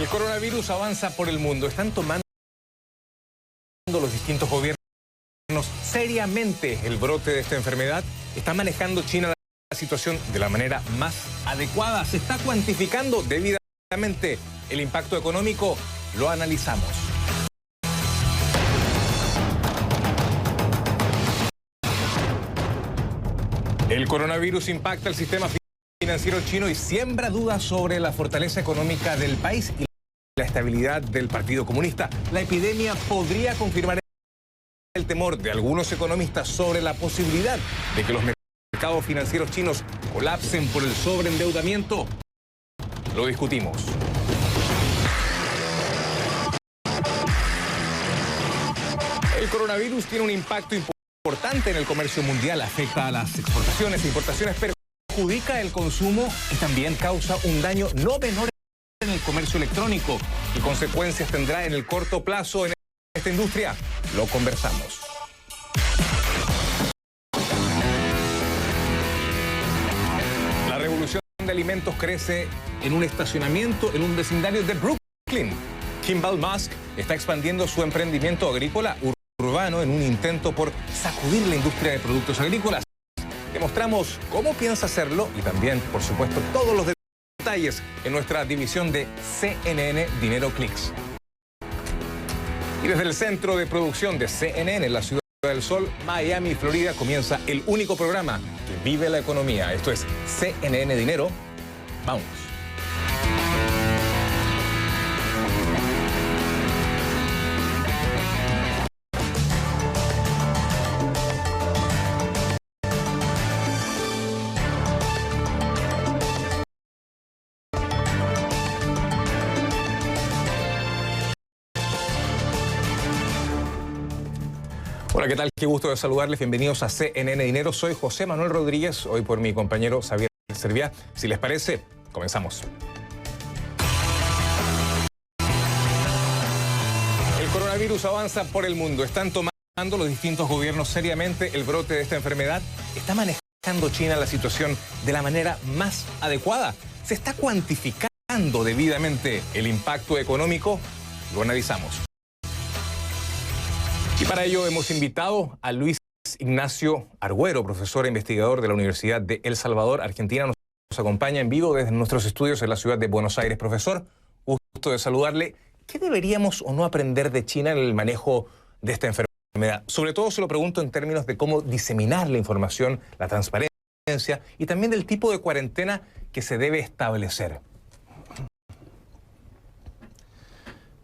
El coronavirus avanza por el mundo. Están tomando los distintos gobiernos seriamente el brote de esta enfermedad. Está manejando China la situación de la manera más adecuada. Se está cuantificando debidamente el impacto económico. Lo analizamos. El coronavirus impacta el sistema financiero chino y siembra dudas sobre la fortaleza económica del país y la estabilidad del Partido Comunista. La epidemia podría confirmar el temor de algunos economistas sobre la posibilidad de que los mercados financieros chinos colapsen por el sobreendeudamiento. Lo discutimos. El coronavirus tiene un impacto importante en el comercio mundial, afecta a las exportaciones e importaciones, perjudica el consumo y también causa un daño no menor en el comercio electrónico. ¿Qué consecuencias tendrá en el corto plazo en esta industria? Lo conversamos. La revolución de alimentos crece en un estacionamiento en un vecindario de Brooklyn. Kimball Musk está expandiendo su emprendimiento agrícola urbano en un intento por sacudir la industria de productos agrícolas. Te mostramos cómo piensa hacerlo y también, por supuesto, todos los detalles en nuestra división de CNN Dinero Clicks. Y desde el centro de producción de CNN en la Ciudad del Sol, Miami, Florida, comienza el único programa que vive la economía. Esto es CNN Dinero. Vamos. Hola, ¿qué tal? Qué gusto de saludarles. Bienvenidos a CNN Dinero. Soy José Manuel Rodríguez, hoy por mi compañero Xavier Serviá. Si les parece, comenzamos. El coronavirus avanza por el mundo. Están tomando los distintos gobiernos seriamente el brote de esta enfermedad. ¿Está manejando China la situación de la manera más adecuada? ¿Se está cuantificando debidamente el impacto económico? Lo analizamos. Y para ello hemos invitado a Luis Ignacio Argüero, profesor e investigador de la Universidad de El Salvador, Argentina. Nos acompaña en vivo desde nuestros estudios en la ciudad de Buenos Aires. Profesor, gusto de saludarle. ¿Qué deberíamos o no aprender de China en el manejo de esta enfermedad? Sobre todo se lo pregunto en términos de cómo diseminar la información, la transparencia y también del tipo de cuarentena que se debe establecer.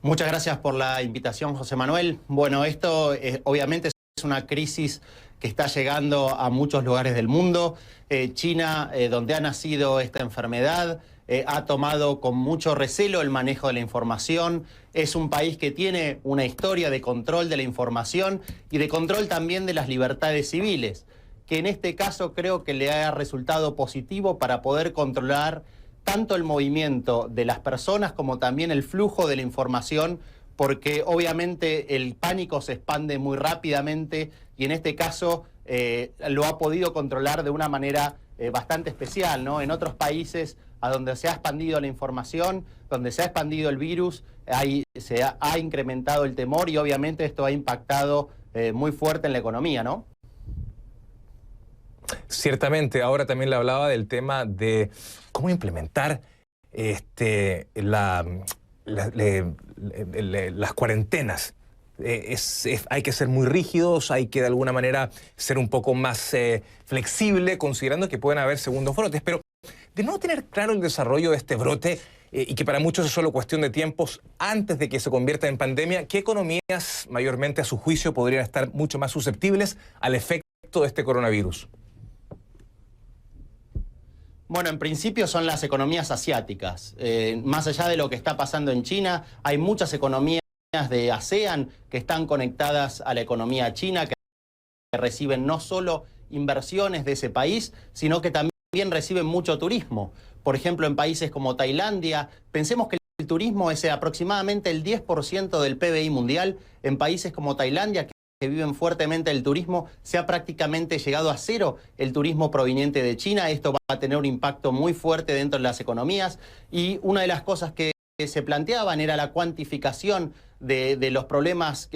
Muchas gracias por la invitación, José Manuel. Bueno, esto obviamente es una crisis que está llegando a muchos lugares del mundo. China, donde ha nacido esta enfermedad, ha tomado con mucho recelo el manejo de la información. Es un país que tiene una historia de control de la información y de control también de las libertades civiles, que en este caso creo que le ha resultado positivo para poder controlar tanto el movimiento de las personas como también el flujo de la información, porque obviamente el pánico se expande muy rápidamente y en este caso lo ha podido controlar de una manera bastante especial, ¿no? En otros países a donde se ha expandido la información, donde se ha expandido el virus, ahí se ha incrementado el temor y obviamente esto ha impactado muy fuerte en la economía, ¿no? Ciertamente, ahora también le hablaba del tema de cómo implementar las cuarentenas. Hay que ser muy rígidos, hay que de alguna manera ser un poco más flexible, considerando que pueden haber segundos brotes. Pero de no tener claro el desarrollo de este brote, y que para muchos es solo cuestión de tiempos antes de que se convierta en pandemia, ¿qué economías mayormente a su juicio podrían estar mucho más susceptibles al efecto de este coronavirus? Bueno, en principio son las economías asiáticas. Más allá de lo que está pasando en China, hay muchas economías de ASEAN que están conectadas a la economía china, que reciben no solo inversiones de ese país, sino que también reciben mucho turismo. Por ejemplo, en países como Tailandia, pensemos que el turismo es aproximadamente el 10% del PBI mundial. En países como Tailandia, que viven fuertemente el turismo, se ha prácticamente llegado a cero el turismo proveniente de China. Esto va a tener un impacto muy fuerte dentro de las economías y una de las cosas que se planteaban era la cuantificación de los problemas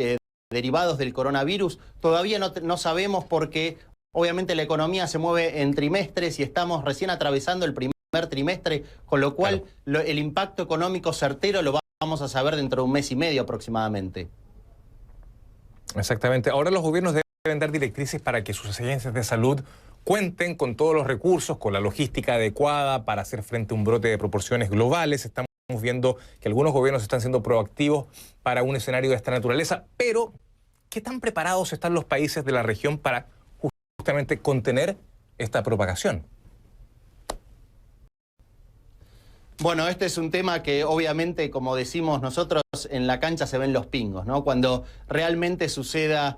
derivados del coronavirus. Todavía no sabemos porque obviamente la economía se mueve en trimestres y estamos recién atravesando el primer trimestre, con lo cual el impacto económico certero lo vamos a saber dentro de un mes y medio aproximadamente. Exactamente. Ahora los gobiernos deben dar directrices para que sus agencias de salud cuenten con todos los recursos, con la logística adecuada para hacer frente a un brote de proporciones globales. Estamos viendo que algunos gobiernos están siendo proactivos para un escenario de esta naturaleza, pero ¿qué tan preparados están los países de la región para justamente contener esta propagación? Bueno, este es un tema que obviamente, como decimos nosotros, en la cancha se ven los pingos, ¿no? Cuando realmente suceda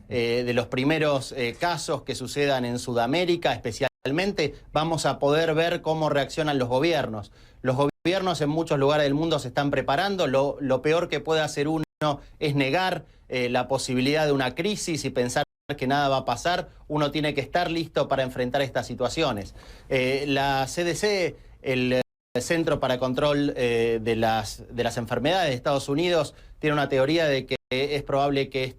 de los primeros casos que sucedan en Sudamérica, especialmente, vamos a poder ver cómo reaccionan los gobiernos. Los gobiernos en muchos lugares del mundo se están preparando. Lo peor que puede hacer uno es negar la posibilidad de una crisis y pensar que nada va a pasar. Uno tiene que estar listo para enfrentar estas situaciones. La CDC, el Centro para Control de las Enfermedades de Estados Unidos, tiene una teoría de que es probable que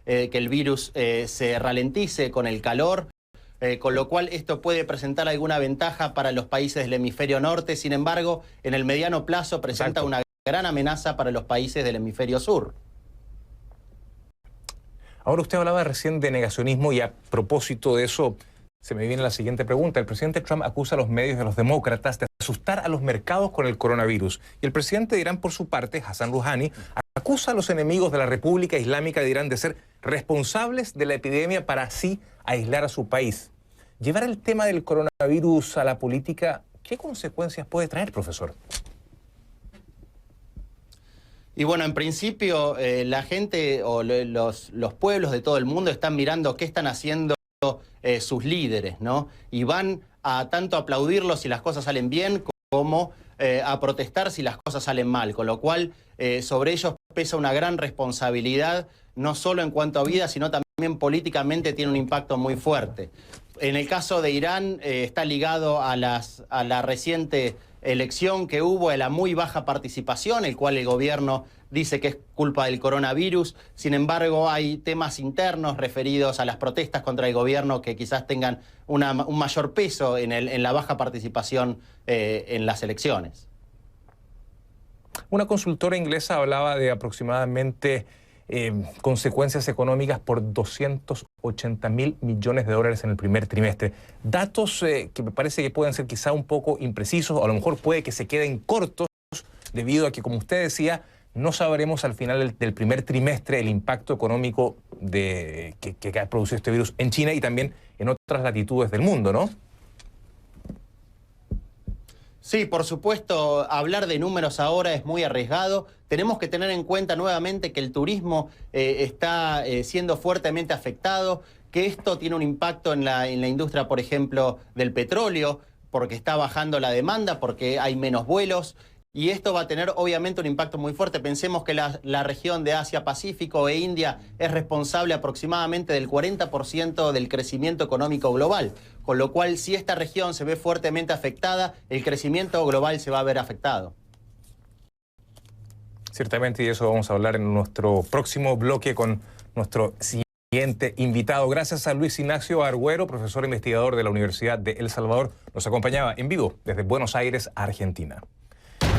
que el virus se ralentice con el calor, con lo cual esto puede presentar alguna ventaja para los países del hemisferio norte. Sin embargo, en el mediano plazo presenta una gran amenaza para los países del hemisferio sur. Ahora usted hablaba recién de negacionismo y a propósito de eso se me viene la siguiente pregunta. El presidente Trump acusa a los medios de los demócratas de asustar a los mercados con el coronavirus. Y el presidente de Irán, por su parte, Hassan Rouhani, acusa a los enemigos de la República Islámica de Irán de ser responsables de la epidemia para así aislar a su país. Llevar el tema del coronavirus a la política, ¿qué consecuencias puede traer, profesor? Y bueno, en principio la gente o los pueblos de todo el mundo están mirando qué están haciendo sus líderes, ¿no? Y van a tanto aplaudirlos si las cosas salen bien como a protestar si las cosas salen mal, con lo cual sobre ellos pesa una gran responsabilidad, no solo en cuanto a vida, sino también políticamente tiene un impacto muy fuerte. En el caso de Irán está ligado a la reciente elección que hubo, a la muy baja participación, el cual el gobierno dice que es culpa del coronavirus. Sin embargo, hay temas internos referidos a las protestas contra el gobierno que quizás tengan un mayor peso en la baja participación en las elecciones. Una consultora inglesa hablaba de aproximadamente consecuencias económicas por 280.000 millones de dólares en el primer trimestre. Datos que me parece que pueden ser quizá un poco imprecisos, o a lo mejor puede que se queden cortos, debido a que, como usted decía, no sabremos al final del primer trimestre el impacto económico que ha producido este virus en China y también en otras latitudes del mundo, ¿no? Sí, por supuesto, hablar de números ahora es muy arriesgado. Tenemos que tener en cuenta nuevamente que el turismo está siendo fuertemente afectado, que esto tiene un impacto en la industria, por ejemplo, del petróleo, porque está bajando la demanda, porque hay menos vuelos. Y esto va a tener obviamente un impacto muy fuerte. Pensemos que la región de Asia-Pacífico e India es responsable aproximadamente del 40% del crecimiento económico global. Con lo cual, si esta región se ve fuertemente afectada, el crecimiento global se va a ver afectado. Ciertamente, y de eso vamos a hablar en nuestro próximo bloque con nuestro siguiente invitado. Gracias a Luis Ignacio Argüero, profesor investigador de la Universidad de El Salvador. Nos acompañaba en vivo desde Buenos Aires, Argentina.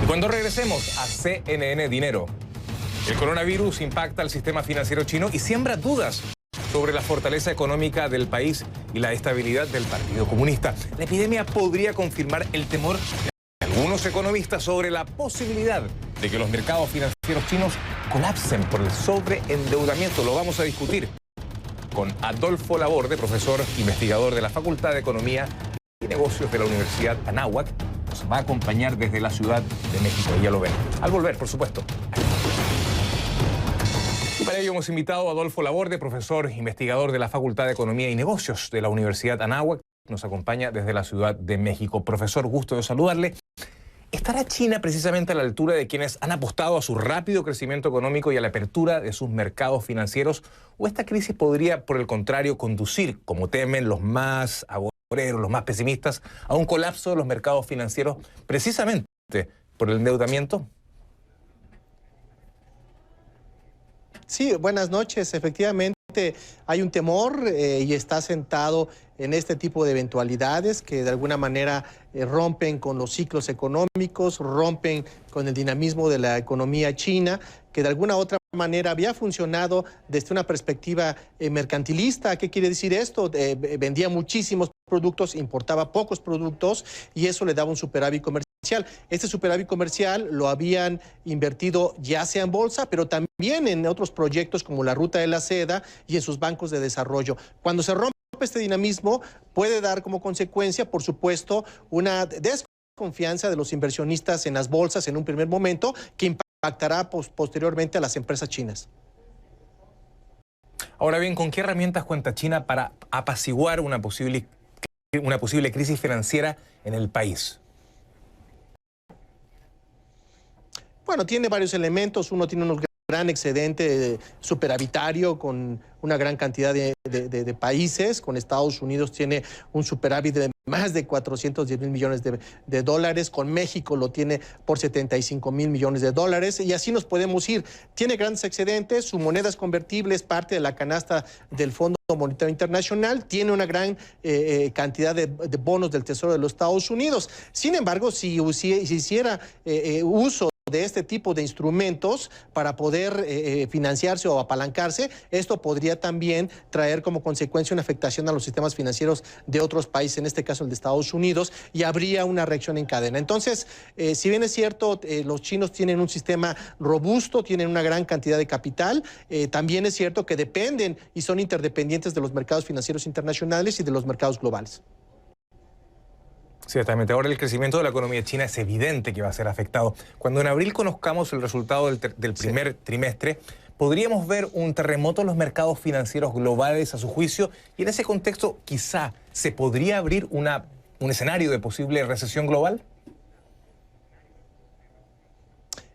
Y cuando regresemos a CNN Dinero, el coronavirus impacta al sistema financiero chino y siembra dudas sobre la fortaleza económica del país y la estabilidad del Partido Comunista. La epidemia podría confirmar el temor de algunos economistas sobre la posibilidad de que los mercados financieros chinos colapsen por el sobreendeudamiento. Lo vamos a discutir con Adolfo Laborde, profesor investigador de la Facultad de Economía y Negocios de la Universidad Anáhuac. Nos va a acompañar desde la Ciudad de México, ya lo ven. Al volver, por supuesto. Y para ello hemos invitado a Adolfo Laborde, profesor investigador de la Facultad de Economía y Negocios de la Universidad Anáhuac. Nos acompaña desde la Ciudad de México. Profesor, gusto de saludarle. ¿Estará China precisamente a la altura de quienes han apostado a su rápido crecimiento económico y a la apertura de sus mercados financieros? ¿O esta crisis podría, por el contrario, conducir, como temen los más los más pesimistas, a un colapso de los mercados financieros precisamente por el endeudamiento? Sí, buenas noches. Efectivamente, hay un temor y está sentado en este tipo de eventualidades que de alguna manera rompen con los ciclos económicos, rompen con el dinamismo de la economía china, que de alguna otra manera había funcionado desde una perspectiva mercantilista. ¿Qué quiere decir esto? Vendía muchísimos productos, importaba pocos productos y eso le daba un superávit comercial. Este superávit comercial lo habían invertido ya sea en bolsa, pero también en otros proyectos como la Ruta de la Seda y en sus bancos de desarrollo. Cuando se rompe este dinamismo, puede dar como consecuencia, por supuesto, una desconfianza de los inversionistas en las bolsas en un primer momento que impactará posteriormente a las empresas chinas. Ahora bien, ¿con qué herramientas cuenta China para apaciguar una posible crisis financiera en el país? Bueno, tiene varios elementos. Uno tiene un gran excedente superavitario con una gran cantidad de países. Con Estados Unidos tiene un superávit de más de 410 mil millones de dólares. Con México lo tiene por 75 mil millones de dólares. Y así nos podemos ir. Tiene grandes excedentes. Su moneda es convertible, es parte de la canasta del Fondo Monetario Internacional. Tiene una gran cantidad de bonos del Tesoro de los Estados Unidos. Sin embargo, si hiciera uso de este tipo de instrumentos para poder financiarse o apalancarse, esto podría también traer como consecuencia una afectación a los sistemas financieros de otros países, en este caso el de Estados Unidos, y habría una reacción en cadena. Entonces, si bien es cierto, los chinos tienen un sistema robusto, tienen una gran cantidad de capital, también es cierto que dependen y son interdependientes de los mercados financieros internacionales y de los mercados globales. Ciertamente, ahora el crecimiento de la economía china es evidente que va a ser afectado. Cuando en abril conozcamos el resultado del primer trimestre, ¿podríamos ver un terremoto en los mercados financieros globales a su juicio? Y en ese contexto, quizá, ¿se podría abrir un escenario de posible recesión global?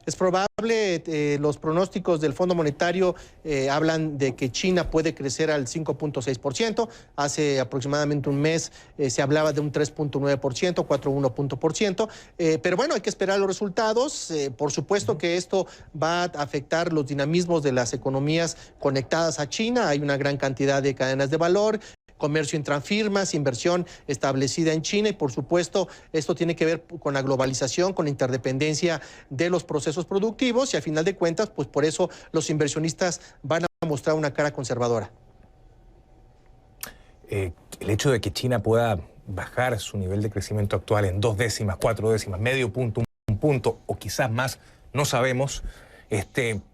Es probable, los pronósticos del Fondo Monetario hablan de que China puede crecer al 5.6%. Hace aproximadamente un mes se hablaba de un 3.9%, 4.1%. Pero bueno, hay que esperar los resultados. Por supuesto que esto va a afectar los dinamismos de las economías conectadas a China. Hay una gran cantidad de cadenas de valor, comercio intrafirmas, inversión establecida en China y por supuesto esto tiene que ver con la globalización, con la interdependencia de los procesos productivos y al final de cuentas pues por eso los inversionistas van a mostrar una cara conservadora. El hecho de que China pueda bajar su nivel de crecimiento actual en 2 décimas, 4 décimas, medio punto, un punto o quizás más, no sabemos,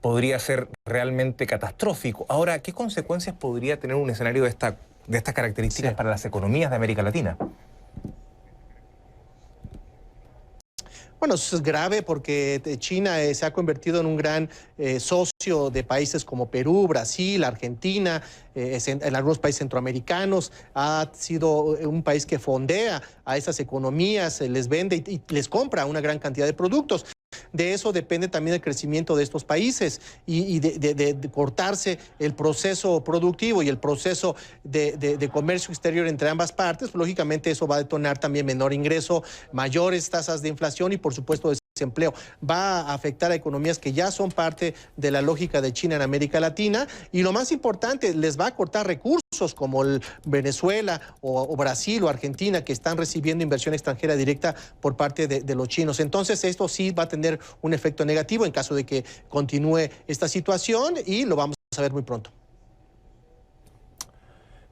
podría ser realmente catastrófico. Ahora, ¿qué consecuencias podría tener un escenario de estas características para las economías de América Latina? Bueno, eso es grave porque China se ha convertido en un gran socio de países como Perú, Brasil, Argentina, en algunos países centroamericanos. Ha sido un país que fondea a esas economías, les vende y les compra una gran cantidad de productos. De eso depende también el crecimiento de estos países y de cortarse el proceso productivo y el proceso de comercio exterior entre ambas partes, pues, lógicamente eso va a detonar también menor ingreso, mayores tasas de inflación y por supuesto desempleo. Va a afectar a economías que ya son parte de la lógica de China en América Latina y lo más importante, les va a cortar recursos como el Venezuela o Brasil o Argentina que están recibiendo inversión extranjera directa por parte de los chinos. Entonces esto sí va a tener un efecto negativo en caso de que continúe esta situación y lo vamos a ver muy pronto.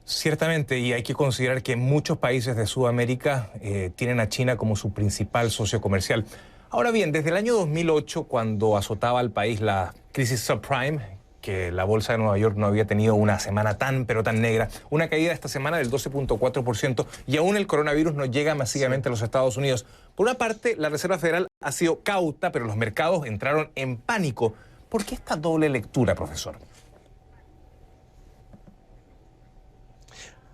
Ciertamente, y hay que considerar que muchos países de Sudamérica tienen a China como su principal socio comercial. Ahora bien, desde el año 2008, cuando azotaba al país la crisis subprime, que la bolsa de Nueva York no había tenido una semana tan negra, una caída esta semana del 12.4% y aún el coronavirus no llega masivamente a los Estados Unidos. Por una parte, la Reserva Federal ha sido cauta, pero los mercados entraron en pánico. ¿Por qué esta doble lectura, profesor?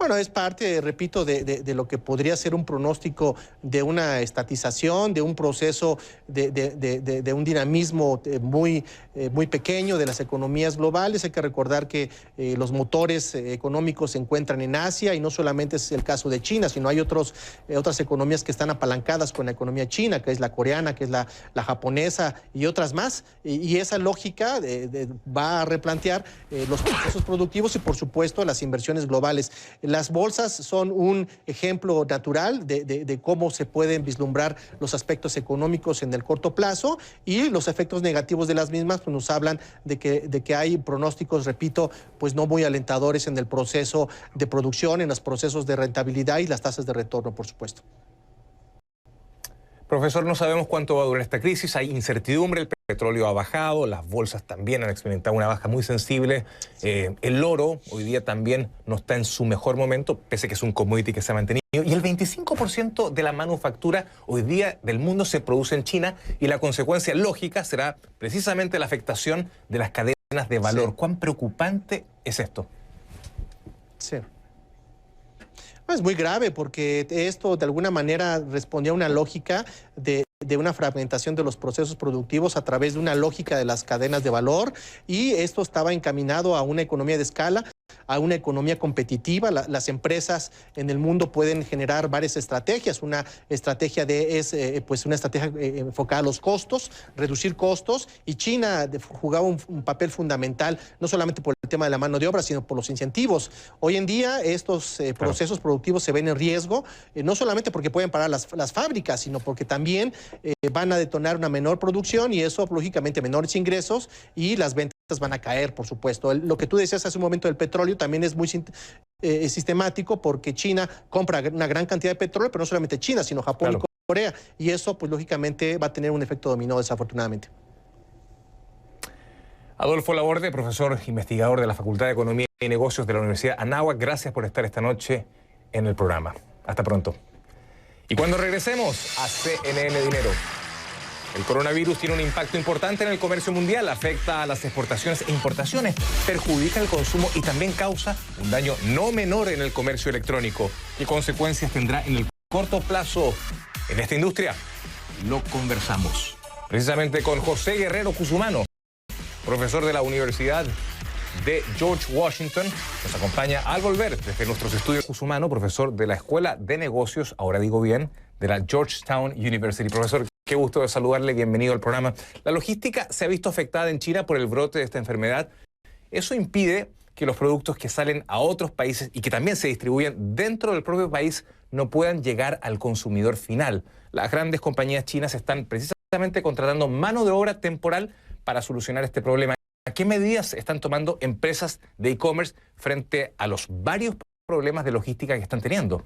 Bueno, es parte, repito, de lo que podría ser un pronóstico de una estatización, de un proceso de un dinamismo muy pequeño de las economías globales. Hay que recordar que los motores económicos se encuentran en Asia y no solamente es el caso de China, sino hay otras economías que están apalancadas con la economía china, que es la coreana, que es la japonesa y otras más. Y esa lógica va a replantear los procesos productivos y, por supuesto, las inversiones globales. Las bolsas son un ejemplo natural de cómo se pueden vislumbrar los aspectos económicos en el corto plazo, y los efectos negativos de las mismas pues, nos hablan de que hay pronósticos, repito, pues no muy alentadores en el proceso de producción, en los procesos de rentabilidad y las tasas de retorno, por supuesto. Profesor, no sabemos cuánto va a durar esta crisis, hay incertidumbre, el petróleo ha bajado, las bolsas también han experimentado una baja muy sensible, el oro hoy día también no está en su mejor momento, pese a que es un commodity que se ha mantenido, y el 25% de la manufactura hoy día del mundo se produce en China, y la consecuencia lógica será precisamente la afectación de las cadenas de valor. Sí. ¿Cuán preocupante es esto? Sí. Es muy grave porque esto de alguna manera respondía a una lógica de una fragmentación de los procesos productivos a través de una lógica de las cadenas de valor, y esto estaba encaminado a una economía de escala, a una economía competitiva. Las empresas en el mundo pueden generar varias estrategias. Una estrategia una estrategia enfocada a los costos, reducir costos, y China jugaba un papel fundamental, no solamente por el tema de la mano de obra, sino por los incentivos. Hoy en día estos procesos productivos se ven en riesgo, no solamente porque pueden parar las fábricas, sino porque también van a detonar una menor producción, y eso, lógicamente, menores ingresos, y las ventas van a caer, por supuesto. Lo que tú decías hace un momento del petróleo también es muy sistemático, porque China compra una gran cantidad de petróleo, pero no solamente China, sino Japón y Corea, y eso, pues lógicamente, va a tener un efecto dominó, desafortunadamente. Adolfo Laborde, profesor investigador de la Facultad de Economía y Negocios de la Universidad Anáhuac, gracias por estar esta noche en el programa. Hasta pronto. Y cuando regresemos a CNN Dinero, el coronavirus tiene un impacto importante en el comercio mundial, afecta a las exportaciones e importaciones, perjudica el consumo y también causa un daño no menor en el comercio electrónico. ¿Qué consecuencias tendrá en el corto plazo en esta industria? Lo conversamos precisamente con José Guerrero Cusumano, profesor de la Universidad de George Washington. Nos acompaña al volver desde nuestros estudios Cusumano, profesor de la Escuela de Negocios, ahora digo bien, de la Georgetown University. Profesor, qué gusto de saludarle, bienvenido al programa. La logística se ha visto afectada en China por el brote de esta enfermedad. Eso impide que los productos que salen a otros países y que también se distribuyen dentro del propio país no puedan llegar al consumidor final. Las grandes compañías chinas están precisamente contratando mano de obra temporal para solucionar este problema. ¿Qué medidas están tomando empresas de e-commerce frente a los varios problemas de logística que están teniendo?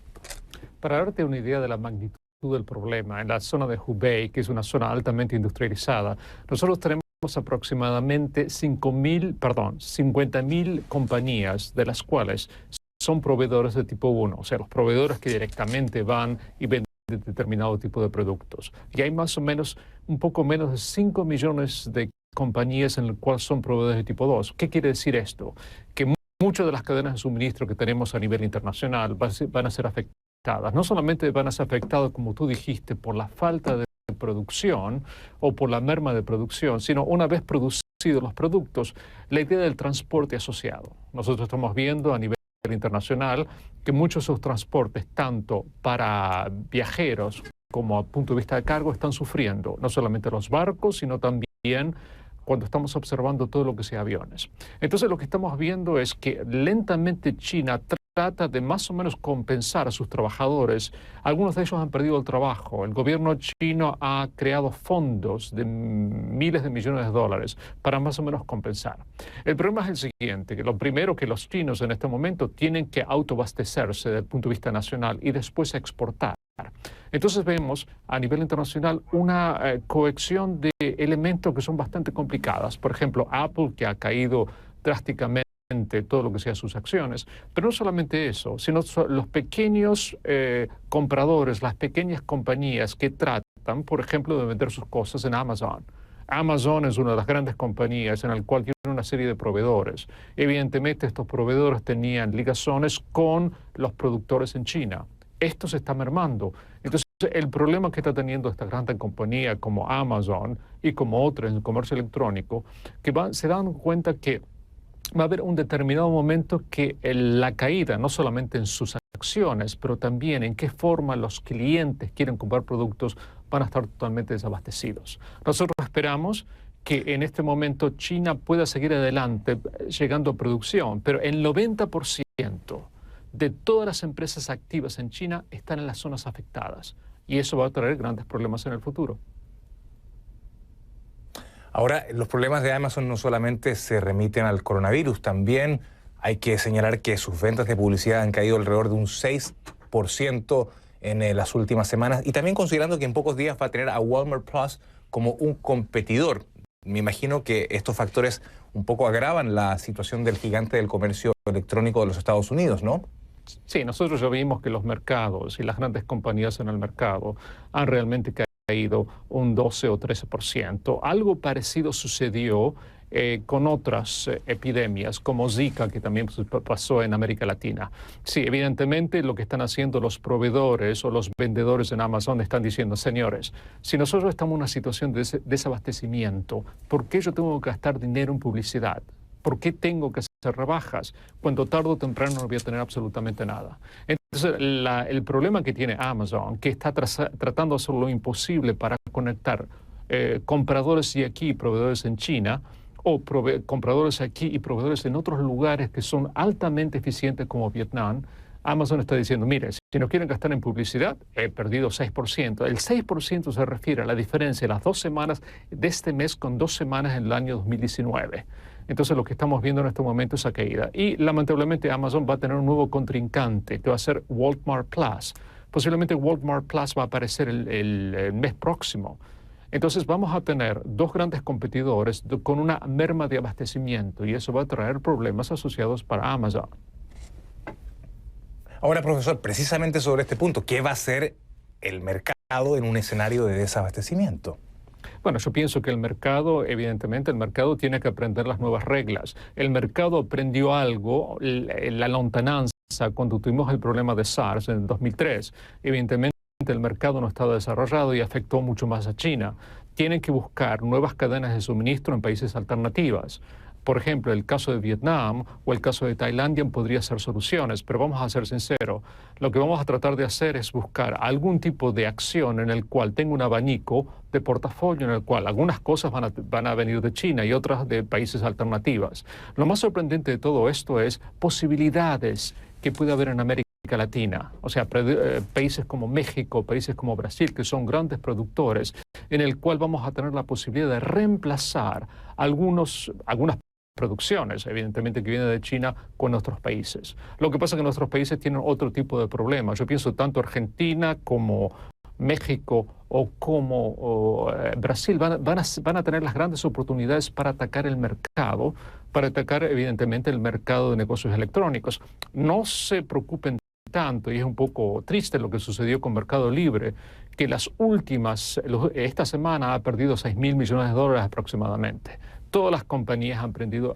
Para darte una idea de la magnitud del problema, en la zona de Hubei, que es una zona altamente industrializada, nosotros tenemos aproximadamente 50.000 compañías, de las cuales son proveedores de tipo 1, o sea, los proveedores que directamente van y venden determinado tipo de productos. Y hay más o menos, un poco menos de 5 millones de compañías en las cuales son proveedores de tipo 2. ¿Qué quiere decir esto? Que muchas de las cadenas de suministro que tenemos a nivel internacional van a ser afectadas. No solamente van a ser afectadas, como tú dijiste, por la falta de producción o por la merma de producción, sino una vez producidos los productos, la idea del transporte asociado. Nosotros estamos viendo a nivel internacional que muchos de sus transportes, tanto para viajeros como a punto de vista de cargo, están sufriendo, no solamente los barcos, sino también cuando estamos observando todo lo que sea aviones. Entonces lo que estamos viendo es que lentamente China trata de más o menos compensar a sus trabajadores. Algunos de ellos han perdido el trabajo. El gobierno chino ha creado fondos de miles de millones de dólares para más o menos compensar. El problema es el siguiente, que lo primero que los chinos en este momento tienen que autoabastecerse desde el punto de vista nacional y después exportar. Entonces vemos a nivel internacional una cohesión de elementos que son bastante complicadas. Por ejemplo, Apple, que ha caído drásticamente todo lo que sea sus acciones, pero no solamente eso, sino los pequeños compradores, las pequeñas compañías que tratan, por ejemplo, de vender sus cosas en Amazon. Amazon es una de las grandes compañías en la cual tiene una serie de proveedores. Evidentemente, estos proveedores tenían ligazones con los productores en China. Esto se está mermando. Entonces, el problema que está teniendo esta gran compañía como Amazon y como otras en el comercio electrónico, que se dan cuenta que va a haber un determinado momento que la caída, no solamente en sus acciones, pero también en qué forma los clientes quieren comprar productos, van a estar totalmente desabastecidos. Nosotros esperamos que en este momento China pueda seguir adelante llegando a producción, pero el 90% de todas las empresas activas en China están en las zonas afectadas y eso va a traer grandes problemas en el futuro. Ahora, los problemas de Amazon no solamente se remiten al coronavirus, también hay que señalar que sus ventas de publicidad han caído alrededor de un 6% en las últimas semanas y también considerando que en pocos días va a tener a Walmart Plus como un competidor. Me imagino que estos factores un poco agravan la situación del gigante del comercio electrónico de los Estados Unidos, ¿no? Sí, nosotros ya vimos que los mercados y las grandes compañías en el mercado han realmente caído un 12 o 13%. Algo parecido sucedió con otras epidemias como Zika, que también pasó en América Latina. Sí, evidentemente lo que están haciendo los proveedores o los vendedores en Amazon están diciendo, señores, si nosotros estamos en una situación de desabastecimiento, ¿por qué yo tengo que gastar dinero en publicidad? ¿Por qué tengo que hacer rebajas cuando tarde o temprano no voy a tener absolutamente nada? Entonces, el problema que tiene Amazon, que está tratando de hacer lo imposible para conectar compradores de aquí y proveedores en China, o compradores aquí y proveedores en otros lugares que son altamente eficientes como Vietnam, Amazon está diciendo, mire, si no quieren gastar en publicidad, he perdido 6%. El 6% se refiere a la diferencia de las 2 semanas de este mes con 2 semanas en el año 2019. Entonces lo que estamos viendo en este momento es esa caída. Y lamentablemente Amazon va a tener un nuevo contrincante que va a ser Walmart Plus. Posiblemente Walmart Plus va a aparecer el mes próximo. Entonces vamos a tener 2 grandes competidores con una merma de abastecimiento y eso va a traer problemas asociados para Amazon. Ahora, profesor, precisamente sobre este punto, ¿qué va a hacer el mercado en un escenario de desabastecimiento? Bueno, yo pienso que el mercado, evidentemente, el mercado tiene que aprender las nuevas reglas. El mercado aprendió algo, la lontananza, cuando tuvimos el problema de SARS en 2003. Evidentemente, el mercado no estaba desarrollado y afectó mucho más a China. Tienen que buscar nuevas cadenas de suministro en países alternativas. Por ejemplo, el caso de Vietnam o el caso de Tailandia podría ser soluciones, pero vamos a ser sinceros, lo que vamos a tratar de hacer es buscar algún tipo de acción en el cual tenga un abanico de portafolio en el cual algunas cosas van a venir de China y otras de países alternativas. Lo más sorprendente de todo esto es posibilidades que puede haber en América Latina, o sea, países como México, países como Brasil, que son grandes productores, en el cual vamos a tener la posibilidad de reemplazar algunas producciones, evidentemente, que vienen de China con nuestros países. Lo que pasa es que nuestros países tienen otro tipo de problemas. Yo pienso tanto Argentina como México o como Brasil van a tener las grandes oportunidades para atacar el mercado, para atacar evidentemente el mercado de negocios electrónicos. No se preocupen tanto, y es un poco triste lo que sucedió con Mercado Libre, que esta semana ha perdido $6.000 millones aproximadamente. Todas las compañías han perdido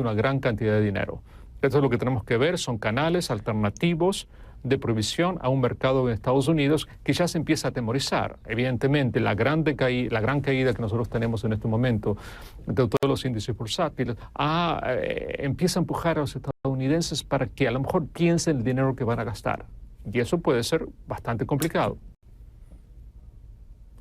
una gran cantidad de dinero. Entonces lo que tenemos que ver son canales alternativos de provisión a un mercado en Estados Unidos que ya se empieza a atemorizar. Evidentemente, la gran caída que nosotros tenemos en este momento de todos los índices bursátiles empieza a empujar a los estadounidenses para que a lo mejor piensen el dinero que van a gastar. Y eso puede ser bastante complicado.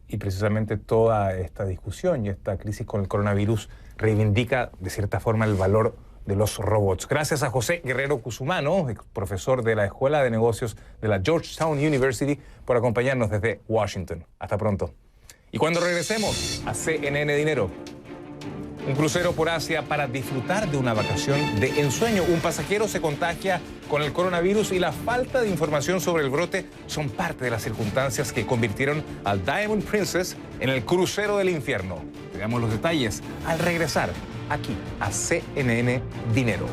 Y precisamente toda esta discusión y esta crisis con el coronavirus reivindica de cierta forma el valor de los robots. Gracias a José Guerrero Cusumano, profesor de la Escuela de Negocios de la Georgetown University, por acompañarnos desde Washington. Hasta pronto. Y cuando regresemos a CNN Dinero, un crucero por Asia para disfrutar de una vacación de ensueño. Un pasajero se contagia con el coronavirus y la falta de información sobre el brote son parte de las circunstancias que convirtieron al Diamond Princess en el crucero del infierno. Veamos los detalles al regresar aquí a CNN Dinero.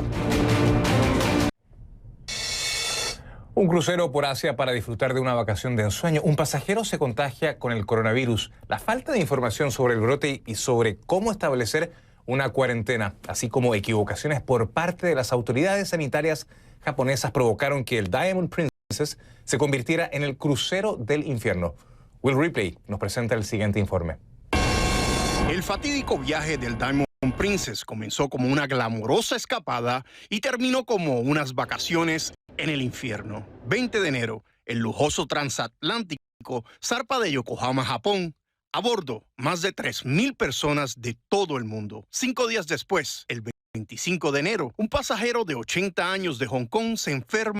Un crucero por Asia para disfrutar de una vacación de ensueño. Un pasajero se contagia con el coronavirus. La falta de información sobre el brote y sobre cómo establecer una cuarentena, así como equivocaciones por parte de las autoridades sanitarias japonesas, provocaron que el Diamond Princess se convirtiera en el crucero del infierno. Will Ripley nos presenta el siguiente informe. El fatídico viaje del Diamond Princess comenzó como una glamorosa escapada y terminó como unas vacaciones en el infierno. 20 de enero, el lujoso transatlántico zarpa de Yokohama, Japón. A bordo, más de 3.000 personas de todo el mundo. 5 días después, el 25 de enero, un pasajero de 80 años de Hong Kong se enferma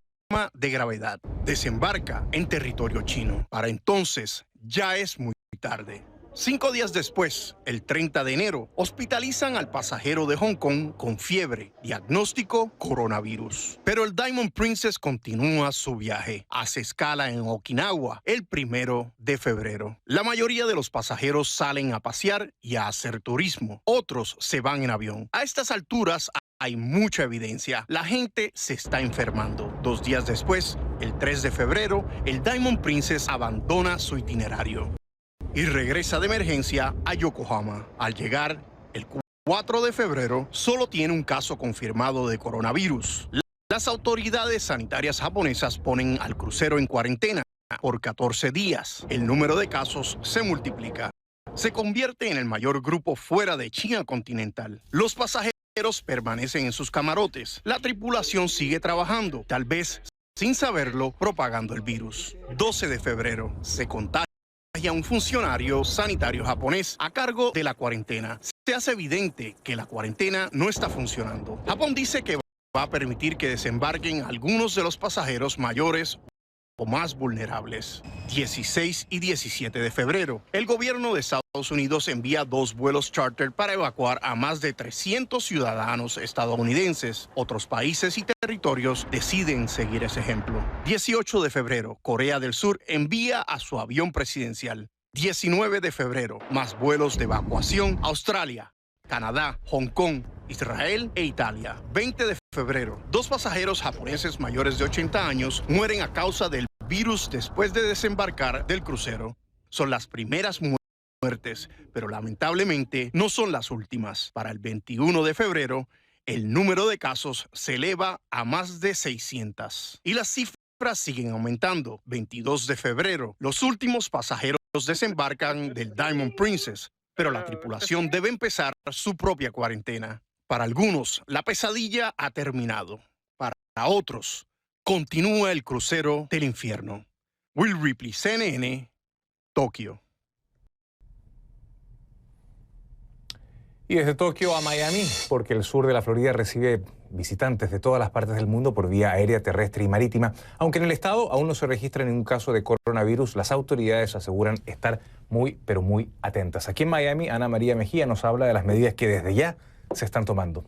de gravedad. Desembarca en territorio chino. Para entonces, ya es muy tarde. 5 días después, el 30 de enero, hospitalizan al pasajero de Hong Kong con fiebre, diagnóstico coronavirus. Pero el Diamond Princess continúa su viaje. Hace escala en Okinawa el 1 de febrero. La mayoría de los pasajeros salen a pasear y a hacer turismo. Otros se van en avión. A estas alturas hay mucha evidencia. La gente se está enfermando. 2 días después, el 3 de febrero, el Diamond Princess abandona su itinerario y regresa de emergencia a Yokohama. Al llegar el 4 de febrero, solo tiene un caso confirmado de coronavirus. Las autoridades sanitarias japonesas ponen al crucero en cuarentena por 14 días. El número de casos se multiplica. Se convierte en el mayor grupo fuera de China continental. Los pasajeros permanecen en sus camarotes. La tripulación sigue trabajando, tal vez sin saberlo, propagando el virus. 12 de febrero, se contagia a un funcionario sanitario japonés a cargo de la cuarentena. Se hace evidente que la cuarentena no está funcionando. Japón dice que va a permitir que desembarquen algunos de los pasajeros mayores o más vulnerables. 16 y 17 de febrero, el gobierno de Estados Unidos envía 2 vuelos charter para evacuar a más de 300 ciudadanos estadounidenses. Otros países y territorios deciden seguir ese ejemplo. 18 de febrero, Corea del Sur envía a su avión presidencial. 19 de febrero, más vuelos de evacuación a Australia, Canadá, Hong Kong, Israel e Italia. 20 de febrero, 2 pasajeros japoneses mayores de 80 años mueren a causa del virus después de desembarcar del crucero. Son las primeras muertes, pero lamentablemente no son las últimas. Para el 21 de febrero, el número de casos se eleva a más de 600 y las cifras siguen aumentando. 22 de febrero, los últimos pasajeros desembarcan del Diamond Princess, pero la tripulación debe empezar su propia cuarentena. Para algunos, la pesadilla ha terminado. Para otros, continúa el crucero del infierno. Will Ripley, CNN, Tokio. Y desde Tokio a Miami, porque el sur de la Florida recibe visitantes de todas las partes del mundo por vía aérea, terrestre y marítima. Aunque en el estado aún no se registra ningún caso de coronavirus, las autoridades aseguran estar muy, pero muy atentas. Aquí en Miami, Ana María Mejía nos habla de las medidas que desde ya se están tomando.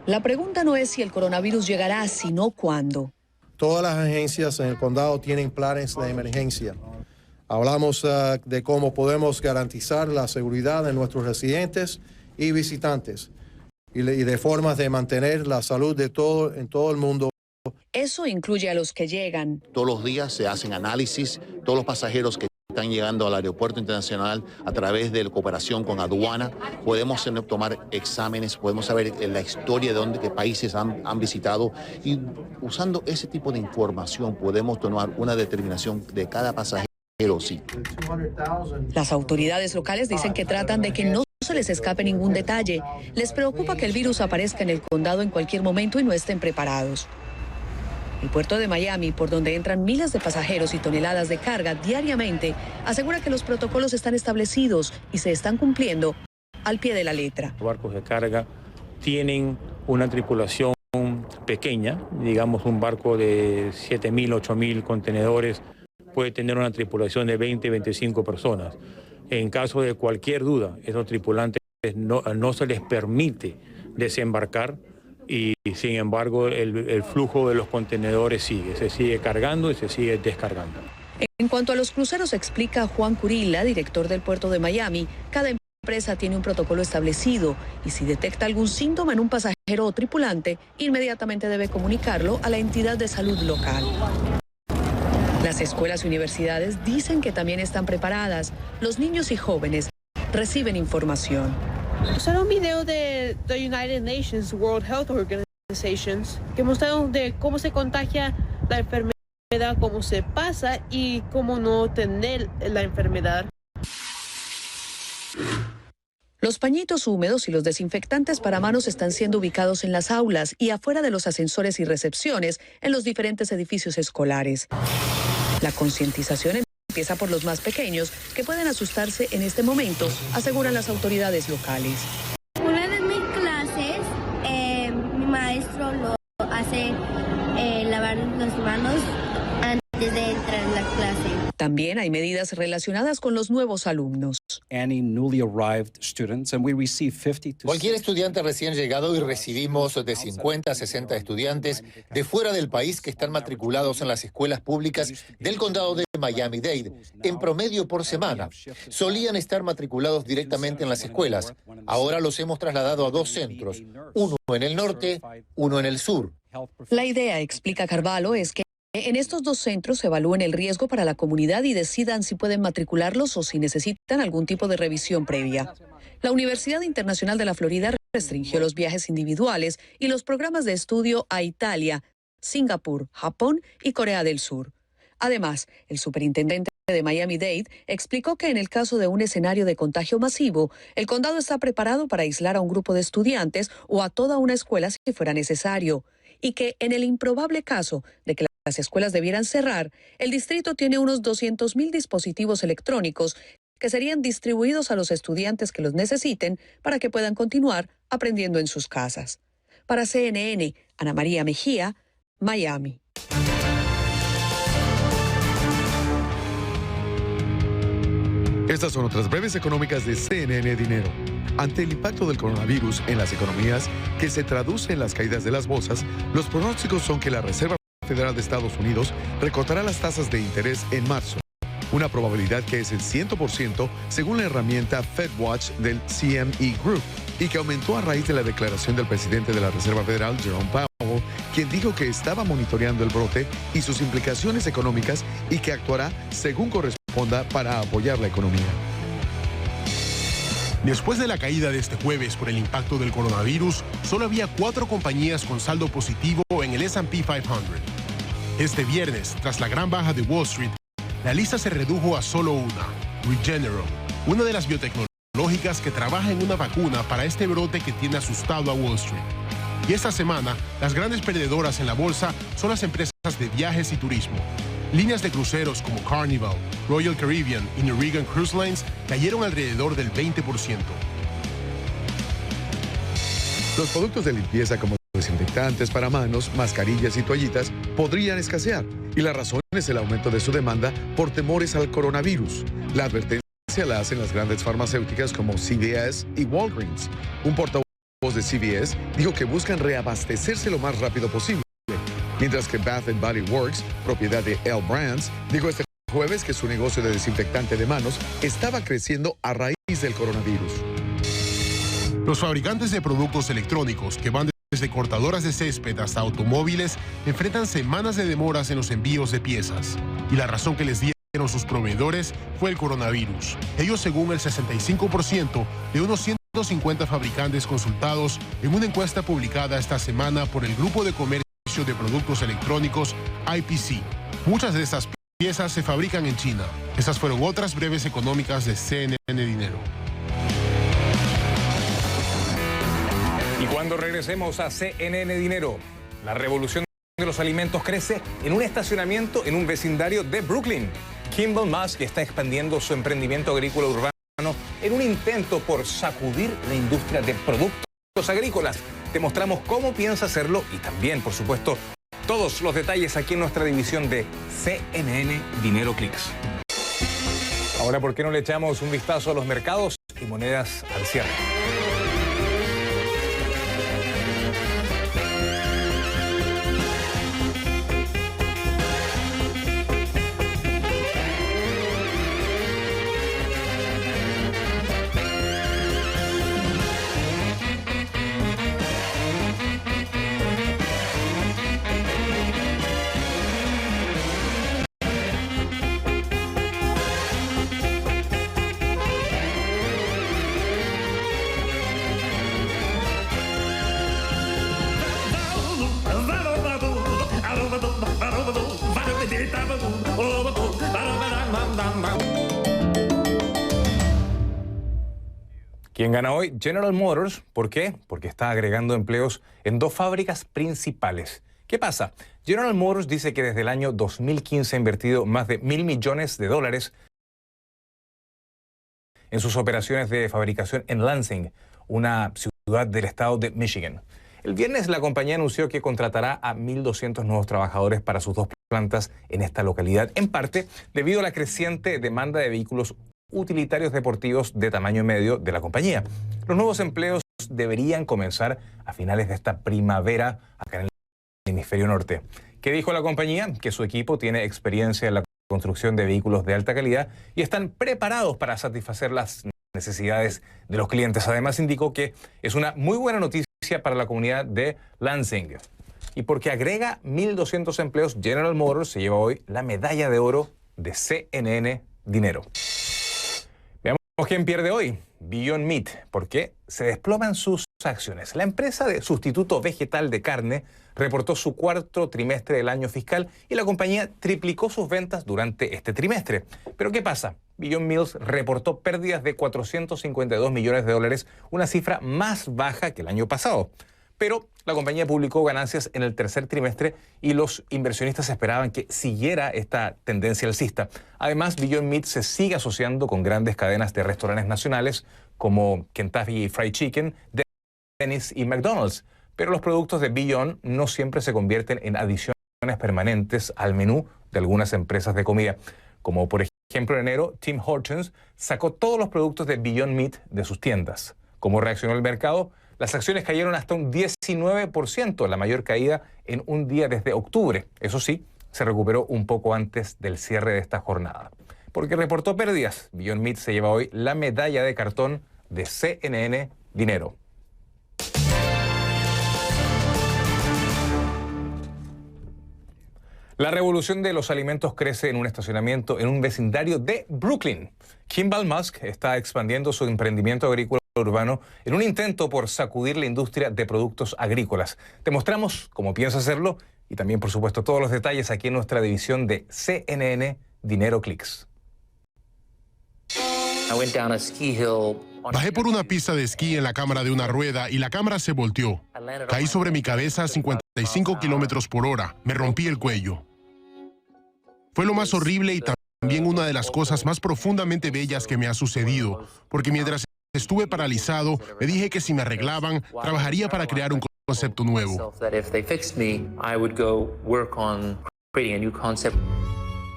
La pregunta no es si el coronavirus llegará, sino cuándo. Todas las agencias en el condado tienen planes de emergencia. Hablamos de cómo podemos garantizar la seguridad de nuestros residentes y visitantes y de formas de mantener la salud de en todo el mundo. Eso incluye a los que llegan. Todos los días se hacen análisis, todos los pasajeros que están llegando al aeropuerto internacional a través de la cooperación con aduana, podemos tomar exámenes, podemos saber la historia de qué países han visitado y usando ese tipo de información podemos tomar una determinación de cada pasajero. Sí. Las autoridades locales dicen que tratan de que no se les escape ningún detalle. Les preocupa que el virus aparezca en el condado en cualquier momento y no estén preparados. El puerto de Miami, por donde entran miles de pasajeros y toneladas de carga diariamente, asegura que los protocolos están establecidos y se están cumpliendo al pie de la letra. Los barcos de carga tienen una tripulación pequeña, digamos un barco de 7.000, 8.000 contenedores, puede tener una tripulación de 20, 25 personas. En caso de cualquier duda, esos tripulantes no se les permite desembarcar y sin embargo el flujo de los contenedores se sigue cargando y se sigue descargando. En cuanto a los cruceros, explica Juan Curilla, director del puerto de Miami, cada empresa tiene un protocolo establecido y si detecta algún síntoma en un pasajero o tripulante, inmediatamente debe comunicarlo a la entidad de salud local. Las escuelas y universidades dicen que también están preparadas. Los niños y jóvenes reciben información. Solo un video de the United Nations World Health Organizations que mostraron de cómo se contagia la enfermedad, cómo se pasa y cómo no tener la enfermedad. Los pañitos húmedos y los desinfectantes para manos están siendo ubicados en las aulas y afuera de los ascensores y recepciones en los diferentes edificios escolares. La concientización empieza por los más pequeños, que pueden asustarse en este momento, aseguran las autoridades locales. Una de mis clases, mi maestro lo hace lavar las manos antes de entrar a la clase. También hay medidas relacionadas con los nuevos alumnos. Cualquier estudiante recién llegado, y recibimos de 50 a 60 estudiantes de fuera del país que están matriculados en las escuelas públicas del condado de Miami-Dade, en promedio por semana. Solían estar matriculados directamente en las escuelas. Ahora los hemos trasladado a 2 centros, uno en el norte, uno en el sur. La idea, explica Carvalho, es que en estos 2 centros evalúen el riesgo para la comunidad y decidan si pueden matricularlos o si necesitan algún tipo de revisión previa. La Universidad Internacional de la Florida restringió los viajes individuales y los programas de estudio a Italia, Singapur, Japón y Corea del Sur. Además, el superintendente de Miami-Dade explicó que en el caso de un escenario de contagio masivo, el condado está preparado para aislar a un grupo de estudiantes o a toda una escuela si fuera necesario, y que en el improbable caso de que las escuelas debieran cerrar, el distrito tiene unos 200,000 dispositivos electrónicos que serían distribuidos a los estudiantes que los necesiten para que puedan continuar aprendiendo en sus casas. Para CNN, Ana María Mejía, Miami. Estas son otras breves económicas de CNN Dinero. Ante el impacto del coronavirus en las economías, que se traduce en las caídas de las bolsas, los pronósticos son que la Reserva Federal de Estados Unidos recortará las tasas de interés en marzo, una probabilidad que es el 100% según la herramienta FedWatch del CME Group, y que aumentó a raíz de la declaración del presidente de la Reserva Federal, Jerome Powell, quien dijo que estaba monitoreando el brote y sus implicaciones económicas y que actuará según corresponda para apoyar la economía. Después de la caída de este jueves por el impacto del coronavirus, solo había 4 compañías con saldo positivo en el S&P 500. Este viernes, tras la gran baja de Wall Street, la lista se redujo a solo una, Regeneron, una de las biotecnológicas que trabaja en una vacuna para este brote que tiene asustado a Wall Street. Y esta semana, las grandes perdedoras en la bolsa son las empresas de viajes y turismo. Líneas de cruceros como Carnival, Royal Caribbean y Norwegian Cruise Lines cayeron alrededor del 20%. Los productos de limpieza como desinfectantes para manos, mascarillas y toallitas podrían escasear, y la razón es el aumento de su demanda por temores al coronavirus. La advertencia la hacen las grandes farmacéuticas como CVS y Walgreens. Un portavoz de CVS dijo que buscan reabastecerse lo más rápido posible, mientras que Bath & Body Works, propiedad de L Brands, dijo este jueves que su negocio de desinfectante de manos estaba creciendo a raíz del coronavirus. Los fabricantes de productos electrónicos, que van desde cortadoras de césped hasta automóviles, enfrentan semanas de demoras en los envíos de piezas. Y la razón que les dieron sus proveedores fue el coronavirus. Ellos, según el 65% de unos 150 fabricantes consultados en una encuesta publicada esta semana por el Grupo de Comercio de Productos Electrónicos IPC. Muchas de estas piezas se fabrican en China. Estas fueron otras breves económicas de CNN Dinero. Y cuando regresemos a CNN Dinero, la revolución de los alimentos crece en un estacionamiento en un vecindario de Brooklyn. Kimball Musk está expandiendo su emprendimiento agrícola urbano en un intento por sacudir la industria de productos agrícolas. Te mostramos cómo piensa hacerlo y también, por supuesto, todos los detalles aquí en nuestra división de CNN Dinero Clicks. Ahora, ¿por qué no le echamos un vistazo a los mercados y monedas al cierre? ¿Quién gana hoy? General Motors. ¿Por qué? Porque está agregando empleos en 2 fábricas principales. ¿Qué pasa? General Motors dice que desde el año 2015 ha invertido más de $1.000 millones en sus operaciones de fabricación en Lansing, una ciudad del estado de Michigan. El viernes la compañía anunció que contratará a 1.200 nuevos trabajadores para sus 2 plantas en esta localidad, en parte debido a la creciente demanda de vehículos utilitarios deportivos de tamaño medio de la compañía. Los nuevos empleos deberían comenzar a finales de esta primavera acá en el hemisferio norte. ¿Qué dijo la compañía? Que su equipo tiene experiencia en la construcción de vehículos de alta calidad y están preparados para satisfacer las necesidades de los clientes. Además, indicó que es una muy buena noticia para la comunidad de Lansing. Y porque agrega 1.200 empleos, General Motors se lleva hoy la medalla de oro de CNN Dinero. Veamos quién pierde hoy. Beyond Meat, porque se desploman sus acciones. La empresa de sustituto vegetal de carne reportó su 4º trimestre del año fiscal y la compañía triplicó sus ventas durante este trimestre. Pero ¿qué pasa? Beyond Meat reportó pérdidas de $452 millones, una cifra más baja que el año pasado. Pero la compañía publicó ganancias en el 3er trimestre y los inversionistas esperaban que siguiera esta tendencia alcista. Además, Beyond Meat se sigue asociando con grandes cadenas de restaurantes nacionales como Kentucky Fried Chicken, Denny's y McDonald's. Pero los productos de Beyond no siempre se convierten en adiciones permanentes al menú de algunas empresas de comida. Como por ejemplo en enero, Tim Hortons sacó todos los productos de Beyond Meat de sus tiendas. ¿Cómo reaccionó el mercado? Las acciones cayeron hasta un 19%, la mayor caída en un día desde octubre. Eso sí, se recuperó un poco antes del cierre de esta jornada. Porque reportó pérdidas, Beyond Meat se lleva hoy la medalla de cartón de CNN Dinero. La revolución de los alimentos crece en un estacionamiento en un vecindario de Brooklyn. Kimball Musk está expandiendo su emprendimiento agrícola urbano en un intento por sacudir la industria de productos agrícolas. Te mostramos cómo piensa hacerlo y también, por supuesto, todos los detalles aquí en nuestra división de CNN Dinero Clicks. Bajé por una pista de esquí en la cámara de una rueda y la cámara se volteó. Caí sobre mi cabeza a 55 kilómetros por hora. Me rompí el cuello. Fue lo más horrible y también una de las cosas más profundamente bellas que me ha sucedido, porque mientras estuve paralizado, me dije que si me arreglaban, trabajaría para crear un concepto nuevo.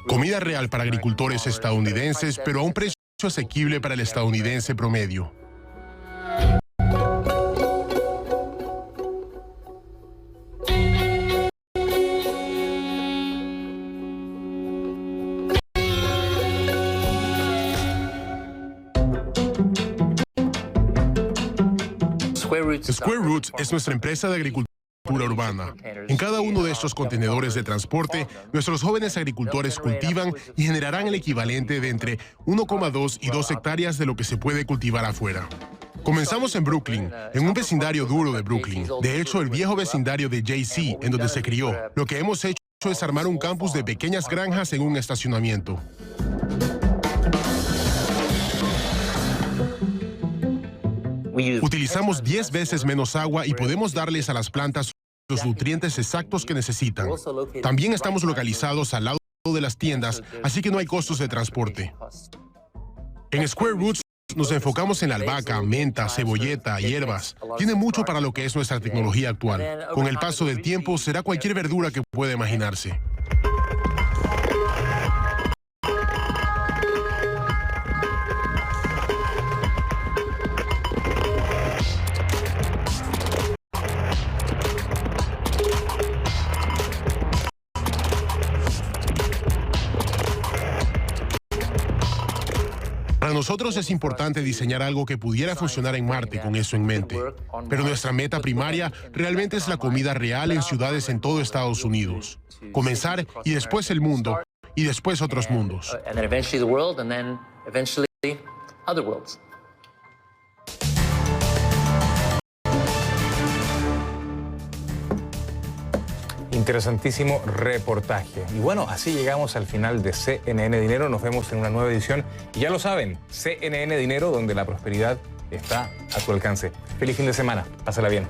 Comida real para agricultores estadounidenses, pero a un precio asequible para el estadounidense promedio. Square Roots es nuestra empresa de agricultura urbana. En cada uno de estos contenedores de transporte, nuestros jóvenes agricultores cultivan y generarán el equivalente de entre 1,2 y 2 hectáreas de lo que se puede cultivar afuera. Comenzamos en Brooklyn, en un vecindario duro de Brooklyn. De hecho, el viejo vecindario de Jay-Z, en donde se crió. Lo que hemos hecho es armar un campus de pequeñas granjas en un estacionamiento. Utilizamos 10 veces menos agua y podemos darles a las plantas los nutrientes exactos que necesitan. También estamos localizados al lado de las tiendas, así que no hay costos de transporte. En Square Roots nos enfocamos en la albahaca, menta, cebolleta, hierbas. Tiene mucho para lo que es nuestra tecnología actual. Con el paso del tiempo será cualquier verdura que pueda imaginarse. Para nosotros es importante diseñar algo que pudiera funcionar en Marte con eso en mente. Pero nuestra meta primaria realmente es la comida real en ciudades en todo Estados Unidos. Comenzar y después el mundo y después otros mundos. Interesantísimo reportaje. Y bueno, así llegamos al final de CNN Dinero. Nos vemos en una nueva edición. Y ya lo saben, CNN Dinero, donde la prosperidad está a tu alcance. Feliz fin de semana. Pásala bien.